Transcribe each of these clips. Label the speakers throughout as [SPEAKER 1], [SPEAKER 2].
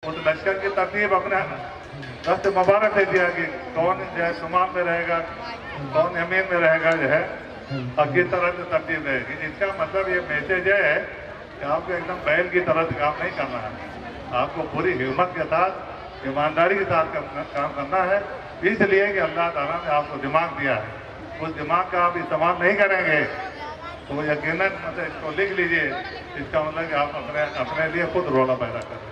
[SPEAKER 1] उस लश्कर की तरतीब अपने दस्त मुबारक दे दिया कि कौन जो है शुमाल में रहेगा, कौन यमीन में रहेगा, जो है और किस तरह से तरतीब रहेगी। इसका मतलब ये मैसेज है कि आपको एकदम बैल की तरह से काम नहीं करना है, आपको पूरी हिम्मत के साथ ईमानदारी के साथ काम करना है। इसलिए कि अल्लाह ताला ने आपको दिमाग दिया है, उस दिमाग का आप इस्तेमाल नहीं करेंगे तो यकीनन मतलब इसको लिख लीजिए, इसका मतलब कि आप अपने लिए खुद रोला पैदा कर रहे हैं।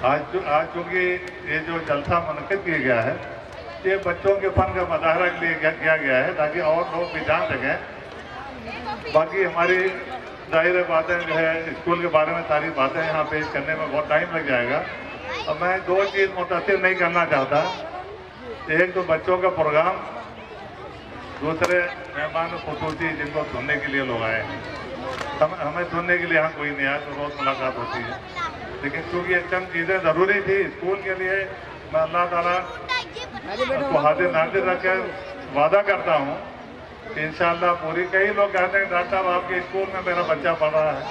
[SPEAKER 1] आज चूँकि ये जो जलसा मुनक़िद किया गया है ये बच्चों के फन का मुजाहरा के लिए किया गया है ताकि और लोग भी जान सकें। बाकी हमारी ज़ाहिर बातें जो है स्कूल के बारे में सारी बातें यहाँ पेश करने में बहुत टाइम लग जाएगा। अब मैं दो चीज़ मुतासिर नहीं करना चाहता, एक तो बच्चों का प्रोग्राम, दूसरे मेहमान खुसूसी जिनको सुनने के लिए लोग आए हैं। हमें सुनने के लिए यहाँ कोई नहीं आया तो रोज़ मुलाकात होती है, लेकिन क्योंकि ये चंद चीज़ें ज़रूरी थी स्कूल के लिए, मैं अल्लाह ताला को हाजिर नाजिर रख के वादा करता हूँ कि इंशाअल्लाह पूरी। कई लोग कहते हैं डॉक्टर साहब आपके स्कूल में मेरा बच्चा पढ़ रहा है,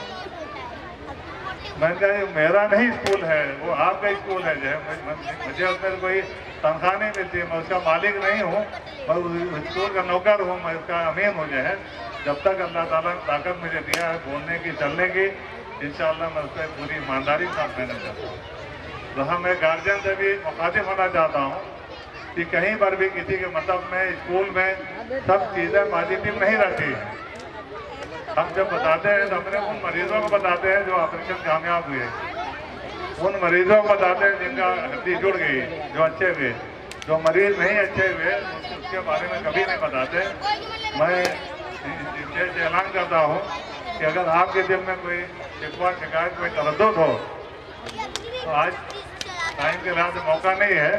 [SPEAKER 1] मैंने कहा मेरा नहीं स्कूल है, वो आपका स्कूल है। जो है मुझे उसमें कोई तनख्वाह नहीं मिलती, मैं उसका मालिक नहीं हूँ, मैं उस स्कूल का नौकर हूँ, मैं उसका अमीन हूँ। जो है जब तक अल्लाह ताला ने ताकत मुझे दिया है बोलने की, चलने की, इंशाअल्लाह मैं उससे पूरी ईमानदारी के साथ मेहनत करता हूँ। वहाँ मैं गार्जियन से भी मुखातिब होना चाहता हूँ कि कहीं पर भी किसी के मतलब में स्कूल में सब चीज़ें पॉजिटिव नहीं रहती हैं। हम जब बताते हैं तो अपने उन मरीजों को बताते हैं जो ऑपरेशन कामयाब हुए, उन मरीजों को बताते हैं जिनका हड्डी जुड़ गई, जो अच्छे हुए। जो मरीज नहीं अच्छे हुए उसके बारे में कभी नहीं बताते। मैं ऐलान करता हूँ कि अगर आपके दिल में कोई शिकवा शिकायत कोई तरद्दुद हो तो आज टाइम के लिहाज से मौका नहीं है।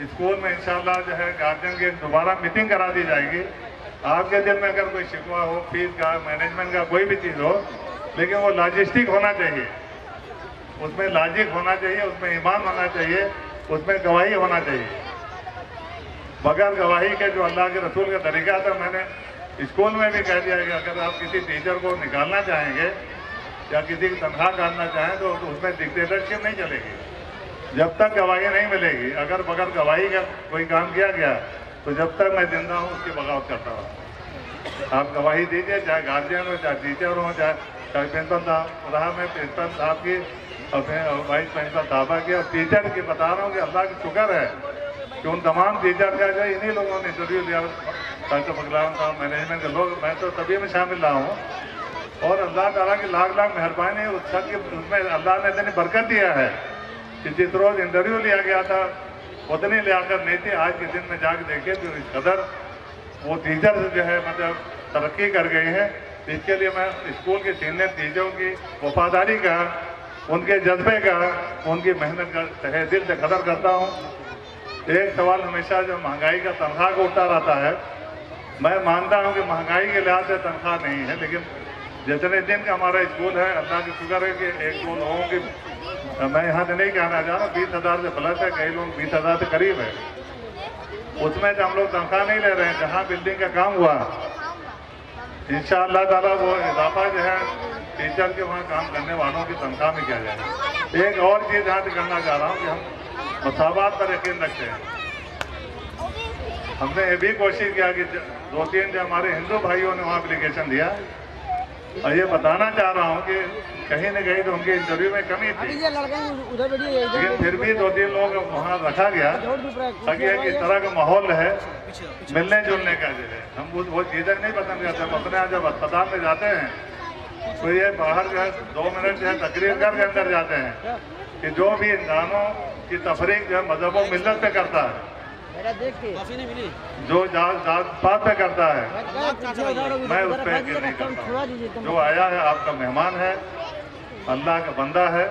[SPEAKER 1] स्कूल में इंशाअल्लाह जो है गार्जियन की दोबारा मीटिंग करा दी जाएगी। आपके दिल में अगर कोई शिकवा हो, फीस का, मैनेजमेंट का, कोई भी चीज़ हो, लेकिन वो लॉजिस्टिक होना चाहिए, उसमें लॉजिक होना चाहिए, उसमें ईमान होना चाहिए, उसमें गवाही होना चाहिए। बगैर गवाही के जो अल्लाह के रसूल का तरीका था, मैंने स्कूल में भी कह दिया कि अगर आप किसी टीचर को निकालना चाहेंगे या किसी की तनख्वाह काटना चाहें तो उसमें डिक्टेटरशिप नहीं चलेगी जब तक गवाही नहीं मिलेगी। अगर बगैर गवाही का कोई काम किया गया तो जब तक मैं जिंदा हूँ उसकी बगावत करता हूँ। आप गवाही दीजिए, चाहे गार्जियन हो, चाहे टीचर हो, चाहे प्रिंसिपल साहब रहा, मैं प्रिंसिपल साहब की और वाइस प्रिंसिपल साहबा की और टीचर की बता रहा हूँ कि अल्लाह की शुक्र है कि उन तमाम टीचर का जो इन्हीं लोगों ने इंटरव्यू लिया, डॉक्टर बगलान साहब, मैनेजमेंट के लोग, मैं तो सभी में शामिल रहा हूँ। और अल्लाह ताला की लाख लाख मेहरबानी उस सब की, उसमें अल्लाह ने इतनी बरकत दिया है कि जिस रोज़ इंटरव्यू लिया गया था उतनी लियाकत नहीं थी। आज के दिन में जाकर देखे तो इस कदर वो टीचर जो है मतलब तरक्की कर गई है। इसके लिए मैं स्कूल के सीनियर टीचरों की वफादारी का, उनके जज्बे का, उनकी मेहनत का तहे दिल से कदर करता हूँ। एक सवाल हमेशा जो महंगाई का तनख्वाह को उठता रहता है, मैं मानता हूँ कि महंगाई के लिहाज से तनख्वाह नहीं है, लेकिन जितने दिन का हमारा स्कूल है अल्लाह की शुक्र है कि एक दो लोगों की, मैं यहाँ से नहीं कहना चाह रहा, 20,000 से प्लस है, कई लोग 20,000 से करीब है, उसमें से हम लोग तनख्वाह नहीं ले रहे हैं। जहाँ बिल्डिंग का काम हुआ इंशाअल्लाह ताला वो इजाफा जो है टीचर के वहाँ काम करने वालों की तनख्वाह में किया जाएगा। एक और चीज़ यहाँ से करना चाह रहा हूँ कि हम मसावात पर यकीन रखते हैं। हमने ये भी कोशिश किया कि 2-3 जो हमारे हिंदू भाइयों ने वहाँ एप्लीकेशन दिया, और ये बताना चाह रहा हूँ कि कहीं न कहीं तो उनके इंटरव्यू में कमी थी, लेकिन फिर भी 2-3 लोग वहाँ रखा गया ताकि इस तरह का माहौल है मिलने जुलने का। जो है हम वो चीज़ें नहीं पसंद करते। हम अपने यहाँ जब अस्पताल में जाते हैं तो ये बाहर जो है 2 मिनट जो है तकरीर करके अंदर जाते हैं कि जो भी इंसानों की तफरीक जो है मजहब व मिल्लत पे करता है, जो जात पात पे करता है, मैं उस पर यकीन नहीं करता। जो आया है आपका मेहमान है, अल्लाह का बंदा है।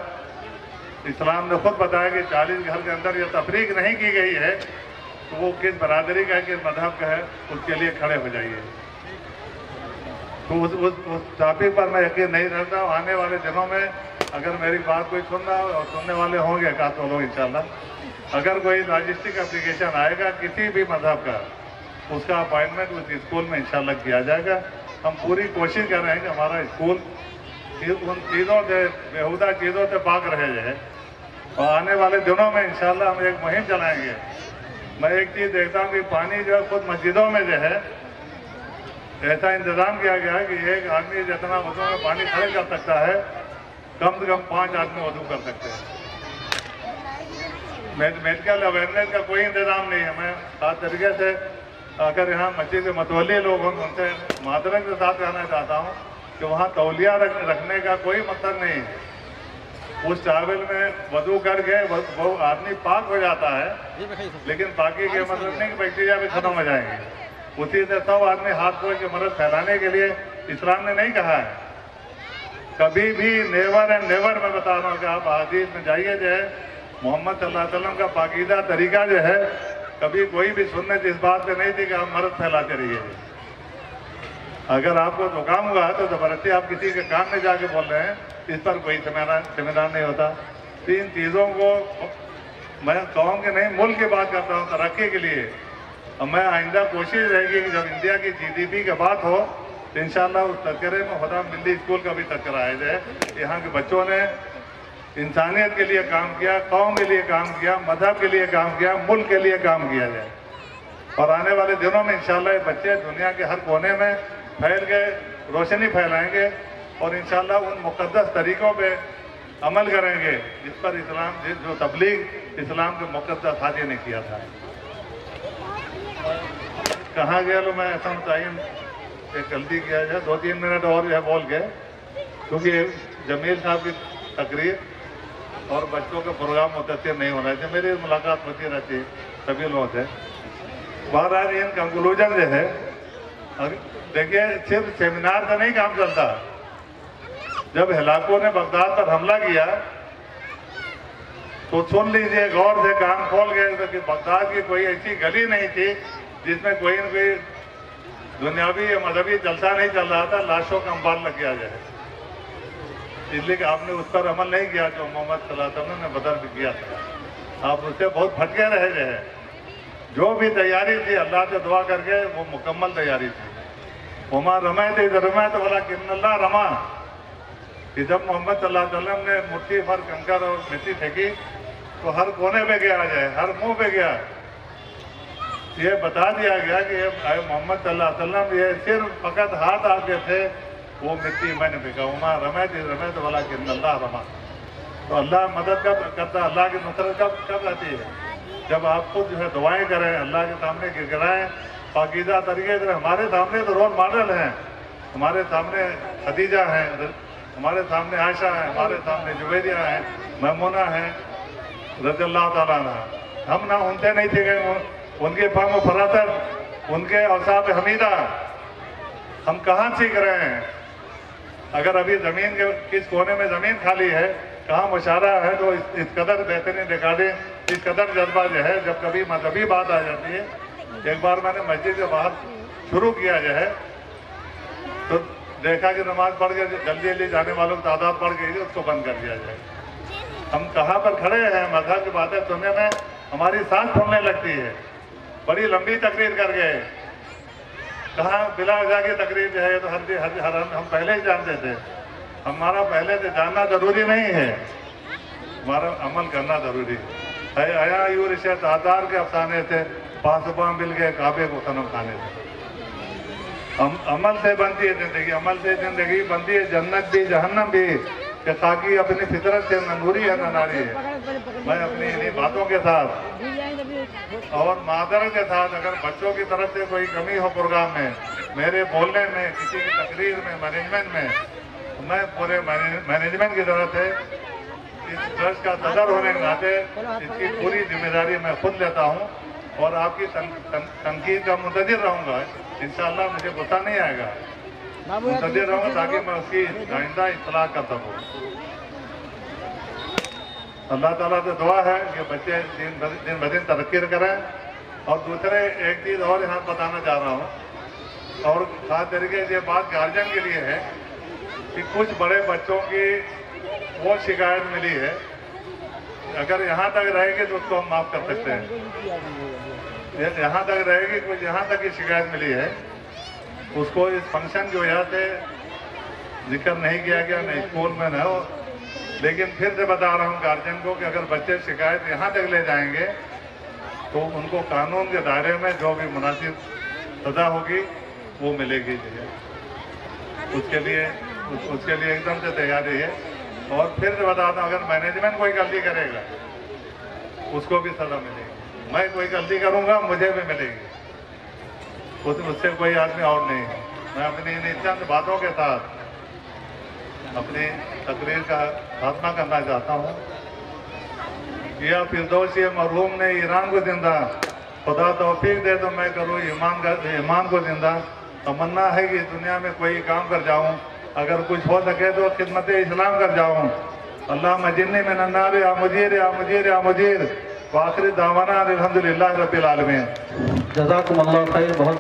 [SPEAKER 1] इस्लाम ने खुद बताया कि 40 घर के अंदर ये तफरीक नहीं की गई है तो वो किस बरादरी का है, किस मजहब का है, उसके लिए खड़े हो जाइए। तो उस टॉपिक पर मैं यकीन नहीं रखता हूँ। आने वाले दिनों में अगर मेरी बात कोई सुन रहा हो और सुनने वाले होंगे का तो लोग इंशाल्लाह, अगर कोई लॉजिस्टिक एप्लीकेशन आएगा किसी भी मजहब का, उसका अपॉइंटमेंट उस स्कूल में इंशाल्लाह किया जाएगा। हम पूरी कोशिश कर रहे हैं कि हमारा स्कूल उन चीज़ों से, बेहुदा चीज़ों से पाक रहे जाए। और आने वाले दिनों में इंशाल्लाह हम एक मुहिम चलाएंगे। मैं एक चीज़ देखता हूँ कि पानी जो है खुद मस्जिदों में जो है ऐसा इंतज़ाम किया गया है कि एक आदमी जितना वजू में पानी खर्च कर सकता है, कम से कम 5 आदमी वजू कर सकते हैं। मेडिकल अवेयरनेस का कोई इंतज़ाम नहीं है। मैं खास तरीके से अगर यहाँ मस्जिद के मतवली लोग हों उनसे मादरत के साथ कहना चाहता हूँ कि वहाँ तौलिया रखने का कोई मकसद नहीं है। उस टावल में वजू करके वो आदमी पाक हो जाता है, लेकिन पाकी के मतलब नहीं कि बैक्टीरिया भी खत्म हो जाएंगे। उसी से सब आदमी हाथ धो के मरद फैलाने के लिए इस्लाम ने नहीं कहा है कभी भी। नेवर एंड नेवर मैं बता रहा हूँ कि आप हदीस में जाइए जो है मोहम्मद सल्लल्लाहु अलैहि वसल्लम का पाकीदा तरीका जो है, कभी कोई भी सुन्नत इस बात से नहीं थी कि आप मरद फैलाते रहिए। अगर आपको जुकाम हुआ है तो जबरदस्ती आप किसी के कान में जाके बोल रहे हैं, इस पर कोई जिम्मेदार नहीं होता। तो इन चीज़ों को मैं कहूँ कि नहीं, मुल्क की बात करता हूँ तरक्की के लिए। और मैं आइंदा कोशिश रहेगी कि जब इंडिया की GDP की बात हो तो इंशाल्लाह उस तस्करे में खुदा मिली स्कूल का भी तस्करा आया जाए। यहाँ के बच्चों ने इंसानियत के लिए काम किया, कौम के लिए काम किया, मजहब के लिए काम किया, मुल्क के लिए काम किया जाए। और आने वाले दिनों में इंशाल्लाह ये बच्चे दुनिया के हर कोने में फैल के रोशनी फैलाएंगे और इंशाल्लाह उन मुक़द्दस तरीक़ों पे अमल करेंगे जिस पर इस्लाम, जो तबलीग इस्लाम के मुक़द्दस हाजी ने किया था। कहाँ गया लो, मैं ऐसा मुतायन जल्दी किया जाए, 2-3 मिनट और जो है बोल के, क्योंकि जमील साहब की तकरीर और बच्चों के प्रोग्राम मुतासिर नहीं होना चाहिए। मेरी मुलाकात होती रहती है सभी लोगों से। बहरहाल इन कंक्लूजन जो है, देखिए सिर्फ सेमिनार का नहीं काम चलता। जब हिलाकों ने बगदाद पर हमला किया तो सुन लीजिए गौर से, कान खोल गए कि बगदाद की कोई ऐसी गली नहीं थी जिसमें कोई न कोई दुनियावी या मजहबी जलसा नहीं चल रहा था, लाशों का अंबार लग गया जाए। इसलिए कि आपने उस पर अमल नहीं किया जो मोहम्मद सल्लल्लाहु अलैहि वसल्लम ने बदर भी किया था। आप उससे बहुत भटके रहे हैं। जो भी तैयारी थी अल्लाह से दुआ करके वो मुकम्मल तैयारी थी। उमा रमे थे रमे तो बोला किन्नल्लाह रमा कि जब मोहम्मद सल्लल्लाहु अलैहि वसल्लम ने मुट्ठी भर कंकर और मिट्टी फेंकी तो हर कोने पे गया जाए, हर मुंह पे गया। ये बता दिया गया कि मोहम्मद सल्लल्लाहु अलैहि वसल्लम ये सिर्फ फकत हाथ आगे थे, वो मिट्टी मैंने फेंका। उमा रमे थी रमे तो बोला किन्नल्लाह रमा। तो अल्लाह मदद कब करता, अल्लाह की नुसरत कब आती है? जब आप खुद जो है दुआएं करें, अल्लाह के सामने गिड़गिड़ाएं पाकीज़ा तरीके से। हमारे सामने तो रोल मॉडल हैं, हमारे सामने खदीजा हैं, हमारे सामने आयशा है, हमारे सामने जुबैरिया है, मैमूना है रज़ियल्लाहु ताला अन्हा। हम ना उनसे नहीं सीखे, उनके फहम फरासत, उनके औसाफ हमीदा हम कहाँ सीख रहे हैं? अगर अभी ज़मीन के किस कोने में ज़मीन खाली है, कहाँ मुशारा है, तो इस कदर बेहतरीन रिकॉर्डिंग, इस कदर जज्बा जो है, जब कभी मजहबी बात आ जाती है। एक बार मैंने मस्जिद के बाहर शुरू किया जो है तो देखा कि नमाज पढ़ के जल्दी जल्दी जाने वालों की तादाद बढ़ गई, उसको बंद कर दिया जाए। हम कहाँ पर खड़े हैं, मजहब की बातें सुनने में हमारी सांस फूलने लगती है। बड़ी लंबी तकरीर कर गए, कहाँ बिला वजह की तकरीर जो है तो हर हम पहले ही जानते थे। हमारा पहले से जानना जरूरी नहीं है, हमारा अमल करना जरूरी है। आया यू रिश्ते आधार के अफसाने से पासबा मिल गए काबे को सनम खाने से। अमल से बनती है जिंदगी, अमल से जिंदगी बनती है जन्नत भी जहन्नम भी। कि ताकि अपनी फितरत से नूरी है न नारी है। मैं अपनी इन्हीं बातों के साथ और मादरत के साथ, अगर बच्चों की तरफ से कोई कमी हो प्रोग्राम में, मेरे बोलने में, किसी की तकरीर में, मैनेजमेंट में, मैं पूरे मैनेजमेंट की तरफ से इस ट्रस्ट का सदर होने के नाते इसकी पूरी जिम्मेदारी मैं खुद लेता हूँ और आपकी तनकीद का मुंतज़िर रहूँगा। इंशाअल्लाह मुझे गुस्सा नहीं आएगा, मुंतज़िर रहूँगा ताकि मैं उसकी आइंदा इत्तला कर सकूँ। अल्लाह ताला से दुआ है कि बच्चे दिन ब दिन तरक्की करें। और दूसरे एक चीज़ और यहाँ बताना चाह रहा हूँ, और खास तरीके से बात गार्जियन के लिए है कि कुछ बड़े बच्चों की वो शिकायत मिली है, अगर यहाँ तक रहेगी तो उसको हम माफ़ कर सकते हैं। यहाँ तक रहेगी, कुछ यहाँ तक की शिकायत मिली है, उसको इस फंक्शन की वजह से जिक्र नहीं किया गया, नहीं स्कूल में न हो। लेकिन फिर से बता रहा हूँ गार्जियन को कि अगर बच्चे शिकायत यहाँ तक ले जाएंगे तो उनको कानून के दायरे में जो भी मुनासिब सजा होगी वो मिलेगी। उसके लिए एकदम से तैयारी है। और फिर से बताता हूँ, अगर मैनेजमेंट कोई गलती करेगा उसको भी सजा मिलेगी। मैं कोई गलती करूँगा मुझे भी मिलेगी, उससे कोई आदमी और नहीं है। मैं अपनी इन चंद बातों के साथ अपनी तकरीर का खात्मा करना चाहता हूँ। या फिरदौसी मरहूम ने ईरान को जिंदा, खुदा तौफीक दे तो मैं करूँ ईमान को जिंदा। तमन्ना है कि दुनिया में कोई काम कर जाऊँ, अगर कुछ हो सके तो खिदमत इस्लाम कर जाऊँ। अल्लाह मजिन्नी में नन्नार या मुजीर या मुजीर या मुजीर। आखिरी दावाना अल्हम्दुलिल्लाह रब्बिल आलमीन।
[SPEAKER 2] जज़ाकुमुल्लाह खैर। बहुत